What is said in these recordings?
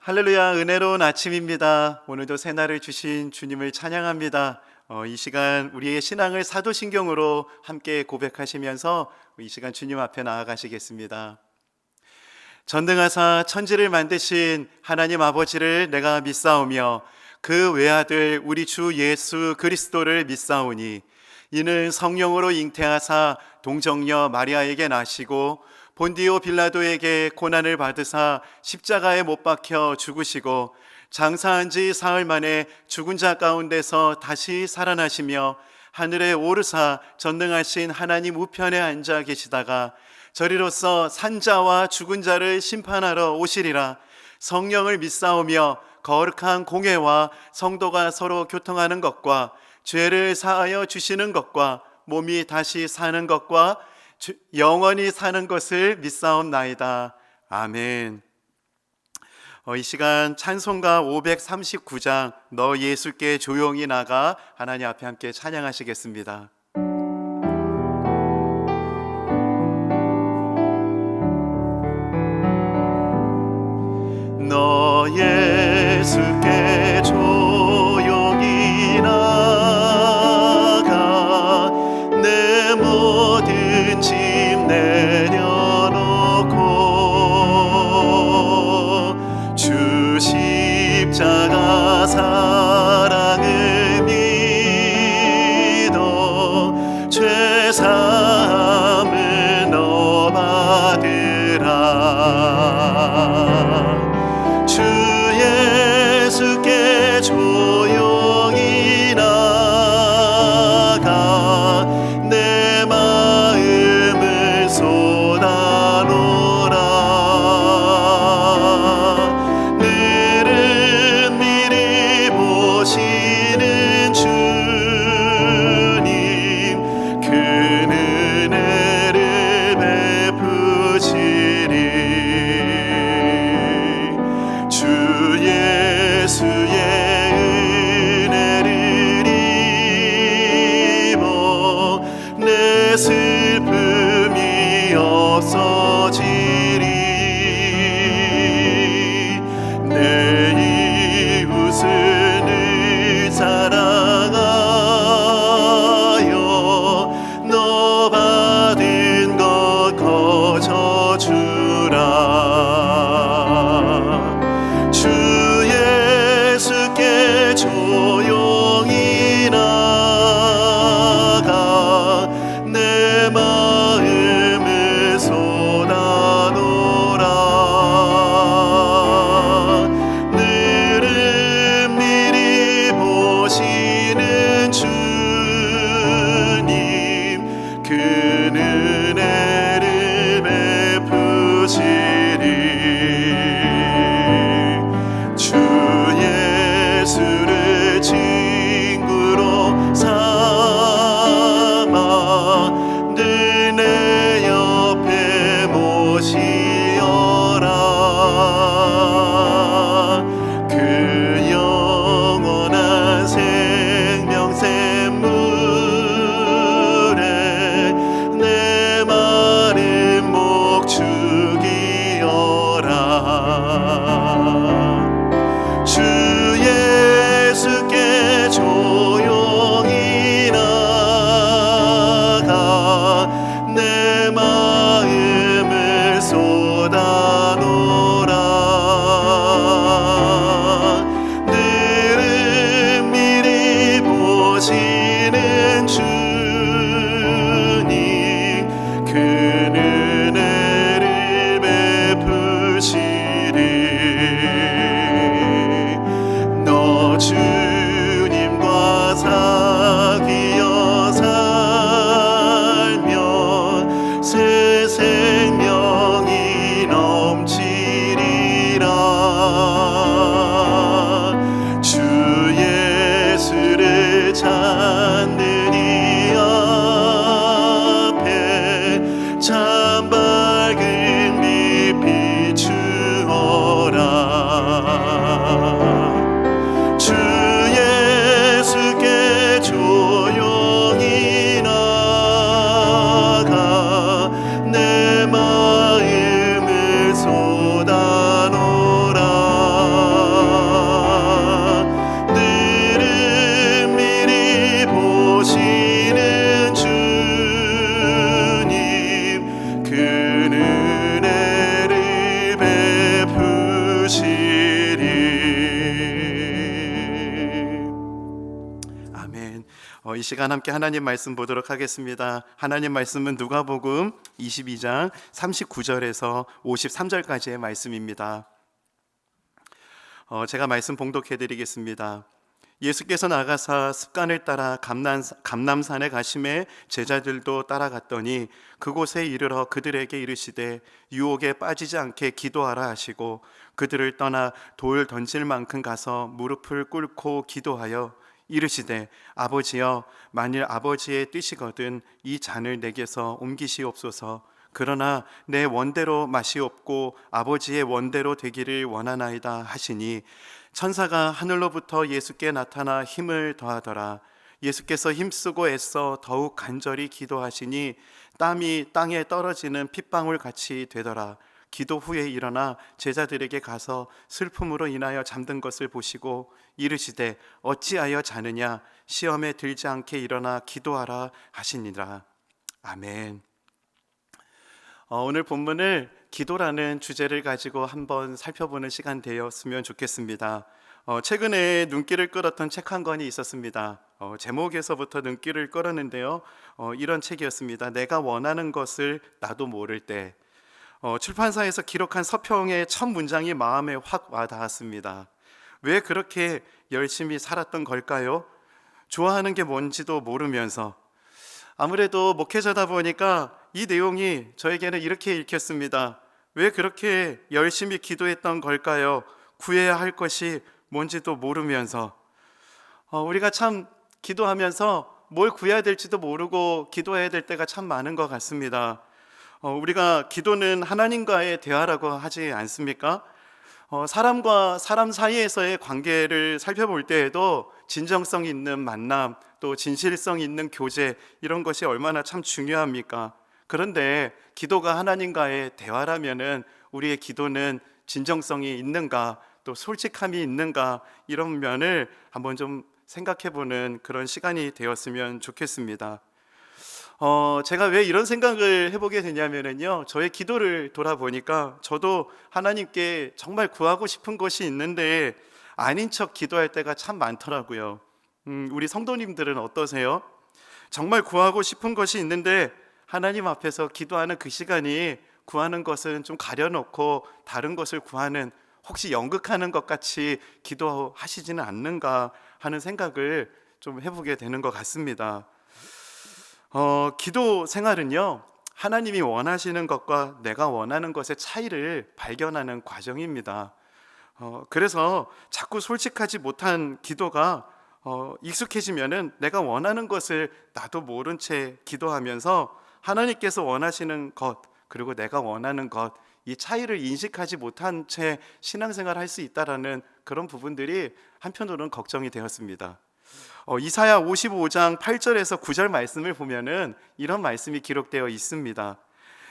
할렐루야, 은혜로운 아침입니다. 오늘도 새날을 주신 주님을 찬양합니다. 이 시간 우리의 신앙을 사도신경으로 함께 고백하시면서 이 시간 주님 앞에 나아가시겠습니다. 전능하사 천지를 만드신 하나님 아버지를 내가 믿사오며 그 외아들 우리 주 예수 그리스도를 믿사오니 이는 성령으로 잉태하사 동정녀 마리아에게 나시고 본디오 빌라도에게 고난을 받으사 십자가에 못 박혀 죽으시고 장사한 지 사흘 만에 죽은 자 가운데서 다시 살아나시며 하늘에 오르사 전능하신 하나님 우편에 앉아 계시다가 저리로서 산자와 죽은 자를 심판하러 오시리라. 성령을 믿사오며 거룩한 공회와 성도가 서로 교통하는 것과 죄를 사하여 주시는 것과 몸이 다시 사는 것과 영원히 사는 것을 믿사옵나이다. 아멘. 이 시간 찬송가 539장 너 예수께 조용히 나가 하나님 앞에 함께 찬양하시겠습니다. 너 예수께 조용히 나가 내 모든 짐 내려놓고 주 십자가 사랑을 믿어 죄 사함을 너 받으라. 주 예수께 조용히 나가 내 마음을 쏟아놓으라. 늘은 미리 보시는 주님 그 은혜를 베푸시리. 주 예수의 은혜를 입어 내 슬픔이 없어지리. 내 이웃을 늘 사랑하여 너 받은 것 거저주라. 주 예수께 조용히 나가 내 마음을 쏟아놓으라. 늘은 미리 보시는 주님 그 은혜를 베푸시리. 주 예수를 친구로 삼아 늘 내 옆에 모시어라. 그 영원한 생명 샘물에 내 마른 목 죽이어라. 주 예수께 조용히 나가 내 마음을 쏟아놓으라. 늘은 미리 보시는 주님 그 은혜를 베푸시리. 너 주님과 사귀어 살면 새 생명이 넘치리라. 주 예수를 찾는 이 앞에 참 밝은 빛 비추어라. 주 이 시간 함께 하나님 말씀 보도록 하겠습니다. 하나님 말씀은 누가복음 22장 39절에서 53절까지의 말씀입니다. 제가 말씀 봉독해 드리겠습니다. 예수께서 나가사 습관을 따라 감람산에 가심에 제자들도 따라갔더니 그곳에 이르러 그들에게 이르시되 유혹에 빠지지 않게 기도하라 하시고 그들을 떠나 돌 던질 만큼 가서 무릎을 꿇고 기도하여 이르시되 아버지여 만일 아버지의 뜻이거든 이 잔을 내게서 옮기시옵소서. 그러나 내 원대로 마시옵고 아버지의 원대로 되기를 원하나이다 하시니 천사가 하늘로부터 예수께 나타나 힘을 더하더라. 예수께서 힘쓰고 애써 더욱 간절히 기도하시니 땀이 땅에 떨어지는 핏방울 같이 되더라. 기도 후에 일어나 제자들에게 가서 슬픔으로 인하여 잠든 것을 보시고 이르시되 어찌하여 자느냐 시험에 들지 않게 일어나 기도하라 하시니라. 아멘. 오늘 본문을 기도라는 주제를 가지고 한번 살펴보는 시간 되었으면 좋겠습니다. 최근에 눈길을 끌었던 책 한 권이 있었습니다. 제목에서부터 눈길을 끌었는데요. 이런 책이었습니다. 내가 원하는 것을 나도 모를 때. 출판사에서 기록한 서평의 첫 문장이 마음에 확 와닿았습니다. 왜 그렇게 열심히 살았던 걸까요? 좋아하는 게 뭔지도 모르면서. 아무래도 목회자다 보니까 이 내용이 저에게는 이렇게 읽혔습니다. 왜 그렇게 열심히 기도했던 걸까요? 구해야 할 것이 뭔지도 모르면서. 우리가 참 기도하면서 뭘 구해야 될지도 모르고 기도해야 될 때가 참 많은 것 같습니다. 우리가 기도는 하나님과의 대화라고 하지 않습니까? 사람과 사람 사이에서의 관계를 살펴볼 때에도 진정성 있는 만남, 또 진실성 있는 교제, 이런 것이 얼마나 참 중요합니까? 그런데 기도가 하나님과의 대화라면은 우리의 기도는 진정성이 있는가, 또 솔직함이 있는가, 이런 면을 한번 좀 생각해보는 그런 시간이 되었으면 좋겠습니다. 제가 왜 이런 생각을 해보게 되냐면요, 저의 기도를 돌아보니까 저도 하나님께 정말 구하고 싶은 것이 있는데 아닌 척 기도할 때가 참 많더라고요. 우리 성도님들은 어떠세요? 정말 구하고 싶은 것이 있는데 하나님 앞에서 기도하는 그 시간이 구하는 것은 좀 가려놓고 다른 것을 구하는, 혹시 연극하는 것 같이 기도하시지는 않는가 하는 생각을 좀 해보게 되는 것 같습니다. 기도 생활은요, 하나님이 원하시는 것과 내가 원하는 것의 차이를 발견하는 과정입니다. 그래서 자꾸 솔직하지 못한 기도가 익숙해지면은 내가 원하는 것을 나도 모른 채 기도하면서 하나님께서 원하시는 것, 그리고 내가 원하는 것, 이 차이를 인식하지 못한 채 신앙생활을 할 수 있다라는 그런 부분들이 한편으로는 걱정이 되었습니다. 이사야 55장 8절에서 9절 말씀을 보면은 이런 말씀이 기록되어 있습니다.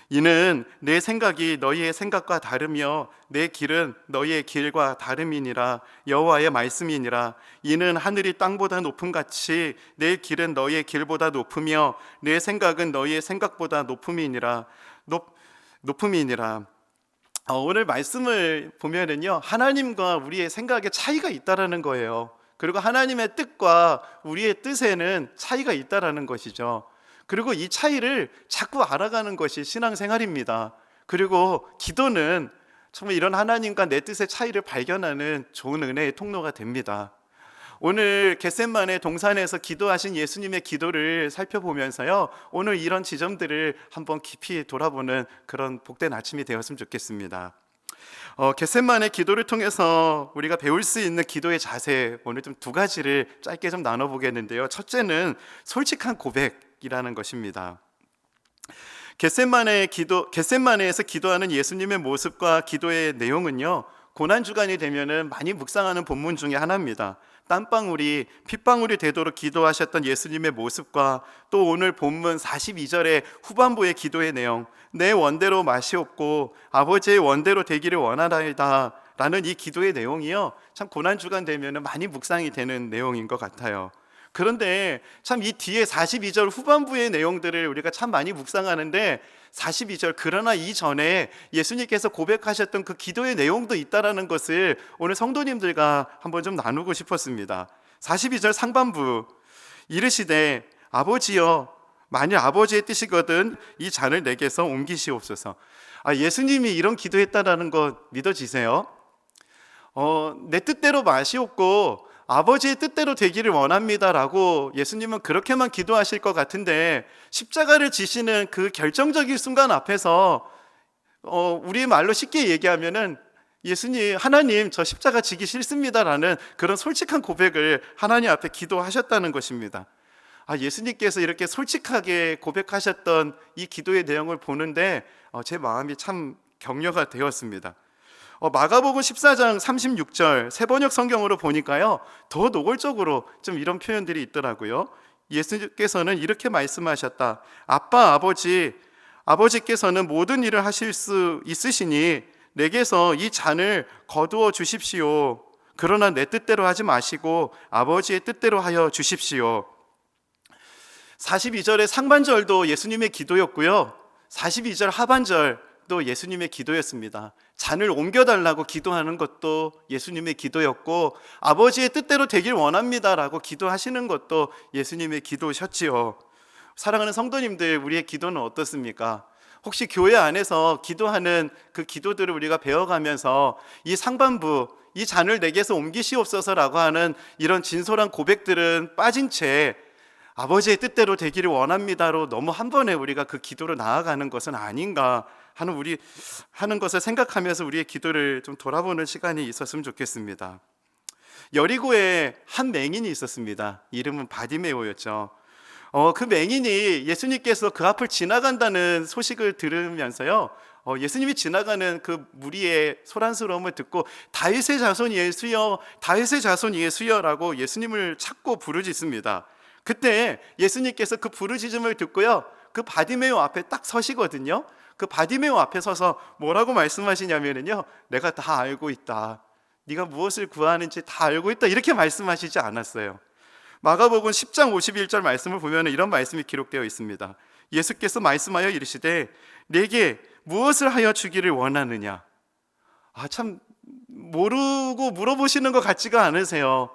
이는 내 생각이 너희의 생각과 다르며 내 길은 너희의 길과 다름이니라. 여호와의 말씀이니라. 이는 하늘이 땅보다 높음같이 내 길은 너희의 길보다 높으며 내 생각은 너희의 생각보다 높음이니라. 높음이니라. 오늘 말씀을 보면은요, 하나님과 우리의 생각에 차이가 있다라는 거예요. 그리고 하나님의 뜻과 우리의 뜻에는 차이가 있다라는 것이죠. 그리고 이 차이를 자꾸 알아가는 것이 신앙생활입니다. 그리고 기도는 정말 이런 하나님과 내 뜻의 차이를 발견하는 좋은 은혜의 통로가 됩니다. 오늘 겟세마네 동산에서 기도하신 예수님의 기도를 살펴보면서요, 오늘 이런 지점들을 한번 깊이 돌아보는 그런 복된 아침이 되었으면 좋겠습니다. 겟세마네 기도를 통해서 우리가 배울 수 있는 기도의 자세, 오늘 좀 두 가지를 짧게 좀 나눠보겠는데요. 첫째는 솔직한 고백이라는 것입니다. 겟세마네에서 기도하는 예수님의 모습과 기도의 내용은요, 고난주간이 되면은 많이 묵상하는 본문 중에 하나입니다. 땀방울이 핏방울이 되도록 기도하셨던 예수님의 모습과 또 오늘 본문 42절의 후반부의 기도의 내용, 내 원대로 마시옵고 아버지의 원대로 되기를 원하나이다 라는 이 기도의 내용이요, 참 고난주간 되면 많이 묵상이 되는 내용인 것 같아요. 그런데 참 이 뒤에 42절 후반부의 내용들을 우리가 참 많이 묵상하는데 42절, 그러나 이전에 예수님께서 고백하셨던 그 기도의 내용도 있다라는 것을 오늘 성도님들과 한번 좀 나누고 싶었습니다. 42절 상반부, 이르시되 아버지여, 만일 아버지의 뜻이거든 이 잔을 내게서 옮기시옵소서. 예수님이 이런 기도했다라는 것 믿어지세요? 내 뜻대로 마시옵고 아버지의 뜻대로 되기를 원합니다라고 예수님은 그렇게만 기도하실 것 같은데, 십자가를 지시는 그 결정적인 순간 앞에서 우리 말로 쉽게 얘기하면은 예수님, 하나님 저 십자가 지기 싫습니다라는 그런 솔직한 고백을 하나님 앞에 기도하셨다는 것입니다. 예수님께서 이렇게 솔직하게 고백하셨던 이 기도의 내용을 보는데 제 마음이 참 격려가 되었습니다. 마가복음 14장 36절 세번역 성경으로 보니까요, 더 노골적으로 좀 이런 표현들이 있더라고요. 예수님께서는 이렇게 말씀하셨다. 아빠, 아버지께서는 모든 일을 하실 수 있으시니 내게서 이 잔을 거두어 주십시오. 그러나 내 뜻대로 하지 마시고 아버지의 뜻대로 하여 주십시오. 42절의 상반절도 예수님의 기도였고요, 42절 하반절도 예수님의 기도였습니다. 잔을 옮겨달라고 기도하는 것도 예수님의 기도였고, 아버지의 뜻대로 되길 원합니다라고 기도하시는 것도 예수님의 기도셨지요. 사랑하는 성도님들, 우리의 기도는 어떻습니까? 혹시 교회 안에서 기도하는 그 기도들을 우리가 배워가면서 이 상반부, 이 잔을 내게서 옮기시옵소서라고 하는 이런 진솔한 고백들은 빠진 채 아버지의 뜻대로 되기를 원합니다로 너무 한 번에 우리가 그 기도로 나아가는 것은 아닌가 하는 것을 생각하면서 우리의 기도를 좀 돌아보는 시간이 있었으면 좋겠습니다. 여리고에 한 맹인이 있었습니다. 이름은 바디메오였죠. 그 맹인이 예수님께서 그 앞을 지나간다는 소식을 들으면서요, 예수님이 지나가는 그 무리의 소란스러움을 듣고 다윗의 자손 예수여, 다윗의 자손 예수여라고 예수님을 찾고 부르짖습니다. 그때 예수님께서 그 부르짖음을 듣고요, 그 바디메오 앞에 딱 서시거든요. 그 바디메오 앞에 서서 뭐라고 말씀하시냐면요, 내가 다 알고 있다, 네가 무엇을 구하는지 다 알고 있다, 이렇게 말씀하시지 않았어요. 마가복음 10장 51절 말씀을 보면 이런 말씀이 기록되어 있습니다. 예수께서 말씀하여 이르시되 내게 무엇을 하여 주기를 원하느냐. 참 모르고 물어보시는 것 같지가 않으세요?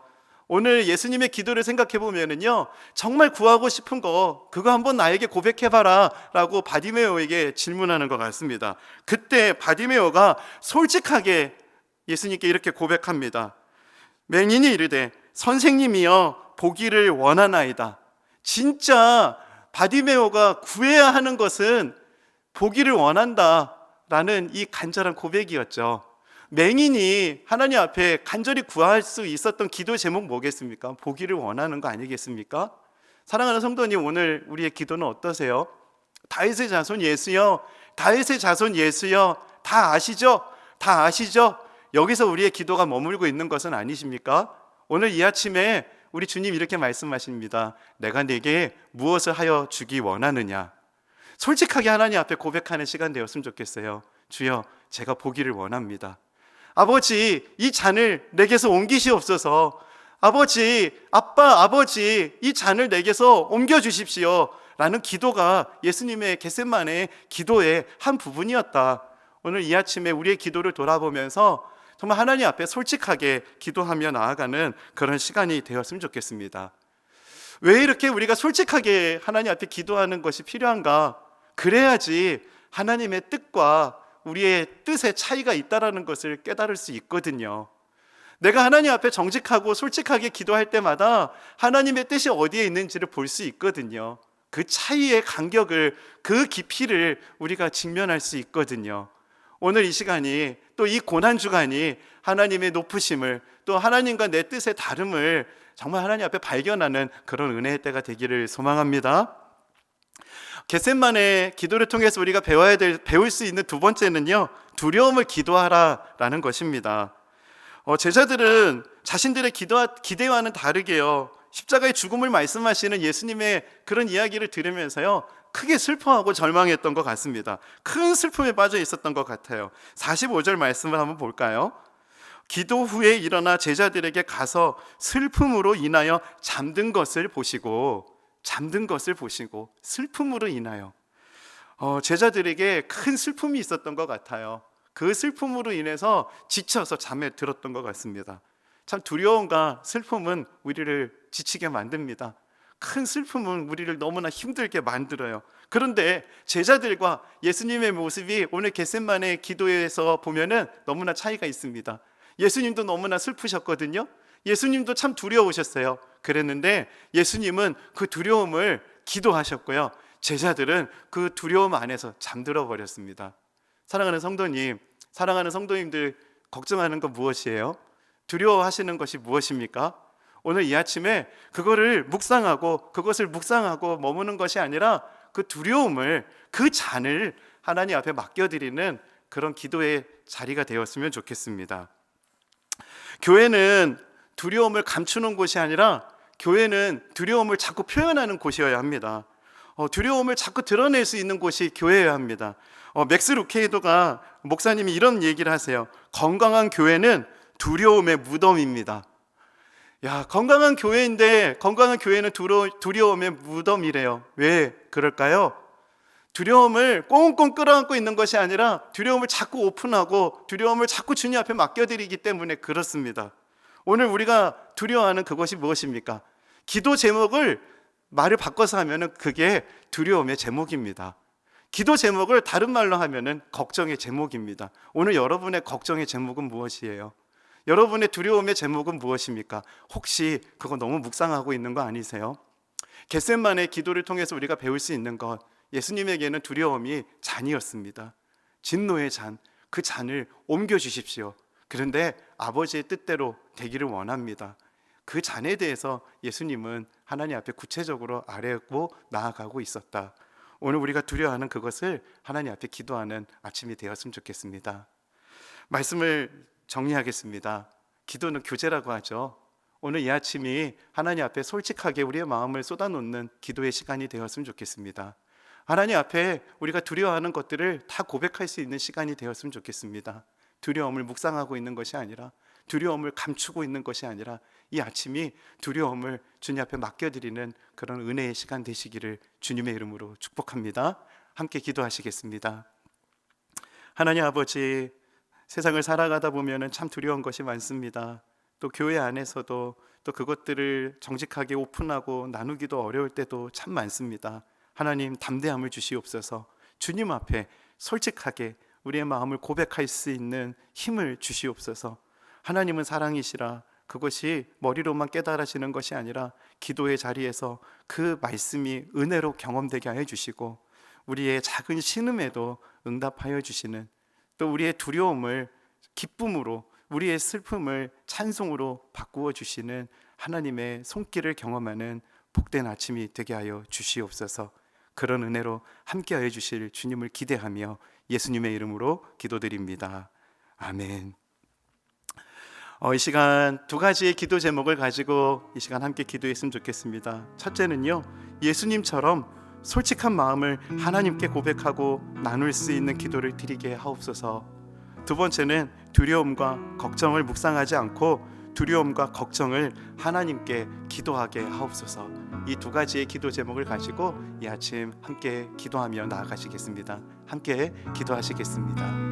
오늘 예수님의 기도를 생각해 보면은요, 정말 구하고 싶은 거 그거 한번 나에게 고백해봐라 라고 바디메오에게 질문하는 것 같습니다. 그때 바디메오가 솔직하게 예수님께 이렇게 고백합니다. 맹인이 이르되 선생님이여 보기를 원하나이다. 진짜 바디메오가 구해야 하는 것은 보기를 원한다라는 이 간절한 고백이었죠. 맹인이 하나님 앞에 간절히 구할 수 있었던 기도 제목 뭐겠습니까? 보기를 원하는 거 아니겠습니까? 사랑하는 성도님, 오늘 우리의 기도는 어떠세요? 다윗의 자손 예수여, 다윗의 자손 예수여, 다 아시죠? 다 아시죠? 여기서 우리의 기도가 머물고 있는 것은 아니십니까? 오늘 이 아침에 우리 주님 이렇게 말씀하십니다. 내가 네게 무엇을 하여 주기 원하느냐. 솔직하게 하나님 앞에 고백하는 시간 되었으면 좋겠어요. 주여, 제가 보기를 원합니다. 아버지, 이 잔을 내게서 옮기시옵소서. 아버지, 아버지, 이 잔을 내게서 옮겨주십시오 라는 기도가 예수님의 겟세마네 기도의 한 부분이었다. 오늘 이 아침에 우리의 기도를 돌아보면서 정말 하나님 앞에 솔직하게 기도하며 나아가는 그런 시간이 되었으면 좋겠습니다. 왜 이렇게 우리가 솔직하게 하나님 앞에 기도하는 것이 필요한가? 그래야지 하나님의 뜻과 우리의 뜻의 차이가 있다는 것을 깨달을 수 있거든요. 내가 하나님 앞에 정직하고 솔직하게 기도할 때마다 하나님의 뜻이 어디에 있는지를 볼 수 있거든요. 그 차이의 간격을, 그 깊이를 우리가 직면할 수 있거든요. 오늘 이 시간이, 또 이 고난주간이 하나님의 높으심을, 또 하나님과 내 뜻의 다름을 정말 하나님 앞에 발견하는 그런 은혜의 때가 되기를 소망합니다. 겟세마네 기도를 통해서 우리가 배울 수 있는 두 번째는요, 두려움을 기도하라라는 것입니다. 제자들은 자신들의 기대와는 다르게요, 십자가의 죽음을 말씀하시는 예수님의 그런 이야기를 들으면서요, 크게 슬퍼하고 절망했던 것 같습니다. 큰 슬픔에 빠져 있었던 것 같아요. 45절 말씀을 한번 볼까요? 기도 후에 일어나 제자들에게 가서 슬픔으로 인하여 잠든 것을 보시고 슬픔으로 인하여 제자들에게 큰 슬픔이 있었던 것 같아요. 그 슬픔으로 인해서 지쳐서 잠에 들었던 것 같습니다. 참 두려움과 슬픔은 우리를 지치게 만듭니다. 큰 슬픔은 우리를 너무나 힘들게 만들어요. 그런데 제자들과 예수님의 모습이 오늘 겟세마네 기도에서 보면은 너무나 차이가 있습니다. 예수님도 너무나 슬프셨거든요. 예수님도 참 두려우셨어요. 그랬는데 예수님은 그 두려움을 기도하셨고요. 제자들은 그 두려움 안에서 잠들어 버렸습니다. 사랑하는 성도님, 사랑하는 성도님들, 걱정하는 건 무엇이에요? 두려워하시는 것이 무엇입니까? 오늘 이 아침에 그것을 묵상하고 머무는 것이 아니라 그 두려움을, 그 잔을 하나님 앞에 맡겨드리는 그런 기도의 자리가 되었으면 좋겠습니다. 교회는 두려움을 감추는 곳이 아니라 교회는 두려움을 자꾸 표현하는 곳이어야 합니다. 두려움을 자꾸 드러낼 수 있는 곳이 교회여야 합니다. 맥스 루케이도가 목사님이 이런 얘기를 하세요. 건강한 교회는 두려움의 무덤입니다. 야, 건강한 교회인데 건강한 교회는 두려움의 무덤이래요. 왜 그럴까요? 두려움을 꽁꽁 끌어안고 있는 것이 아니라 두려움을 자꾸 오픈하고 두려움을 자꾸 주님 앞에 맡겨드리기 때문에 그렇습니다. 오늘 우리가 두려워하는 그것이 무엇입니까? 기도 제목을 말을 바꿔서 하면은 그게 두려움의 제목입니다. 기도 제목을 다른 말로 하면은 걱정의 제목입니다. 오늘 여러분의 걱정의 제목은 무엇이에요? 여러분의 두려움의 제목은 무엇입니까? 혹시 그거 너무 묵상하고 있는 거 아니세요? 겟세마네 기도를 통해서 우리가 배울 수 있는 것, 예수님에게는 두려움이 잔이었습니다. 진노의 잔, 그 잔을 옮겨 주십시오. 그런데 아버지의 뜻대로 되기를 원합니다. 그 잔에 대해서 예수님은 하나님 앞에 구체적으로 아뢰고 나아가고 있었다. 오늘 우리가 두려워하는 그것을 하나님 앞에 기도하는 아침이 되었으면 좋겠습니다. 말씀을 정리하겠습니다. 기도는 교제라고 하죠. 오늘 이 아침이 하나님 앞에 솔직하게 우리의 마음을 쏟아놓는 기도의 시간이 되었으면 좋겠습니다. 하나님 앞에 우리가 두려워하는 것들을 다 고백할 수 있는 시간이 되었으면 좋겠습니다. 두려움을 묵상하고 있는 것이 아니라, 두려움을 감추고 있는 것이 아니라, 이 아침이 두려움을 주님 앞에 맡겨드리는 그런 은혜의 시간 되시기를 주님의 이름으로 축복합니다. 함께 기도하시겠습니다. 하나님 아버지, 세상을 살아가다 보면 참 두려운 것이 많습니다. 또 교회 안에서도 또 그것들을 정직하게 오픈하고 나누기도 어려울 때도 참 많습니다. 하나님, 담대함을 주시옵소서. 주님 앞에 솔직하게 우리의 마음을 고백할 수 있는 힘을 주시옵소서. 하나님은 사랑이시라. 그것이 머리로만 깨달아지는 것이 아니라 기도의 자리에서 그 말씀이 은혜로 경험되게 하여 주시고, 우리의 작은 신음에도 응답하여 주시는, 또 우리의 두려움을 기쁨으로, 우리의 슬픔을 찬송으로 바꾸어 주시는 하나님의 손길을 경험하는 복된 아침이 되게 하여 주시옵소서. 그런 은혜로 함께하여 주실 주님을 기대하며 예수님의 이름으로 기도드립니다. 아멘. 이 시간 두 가지의 기도 제목을 가지고 이 시간 함께 기도했으면 좋겠습니다. 첫째는요, 예수님처럼 솔직한 마음을 하나님께 고백하고 나눌 수 있는 기도를 드리게 하옵소서. 두 번째는 두려움과 걱정을 묵상하지 않고 두려움과 걱정을 하나님께 기도하게 하옵소서. 이 두 가지의 기도 제목을 가지고 이 아침 함께 기도하며 나아가시겠습니다. 함께 기도하시겠습니다.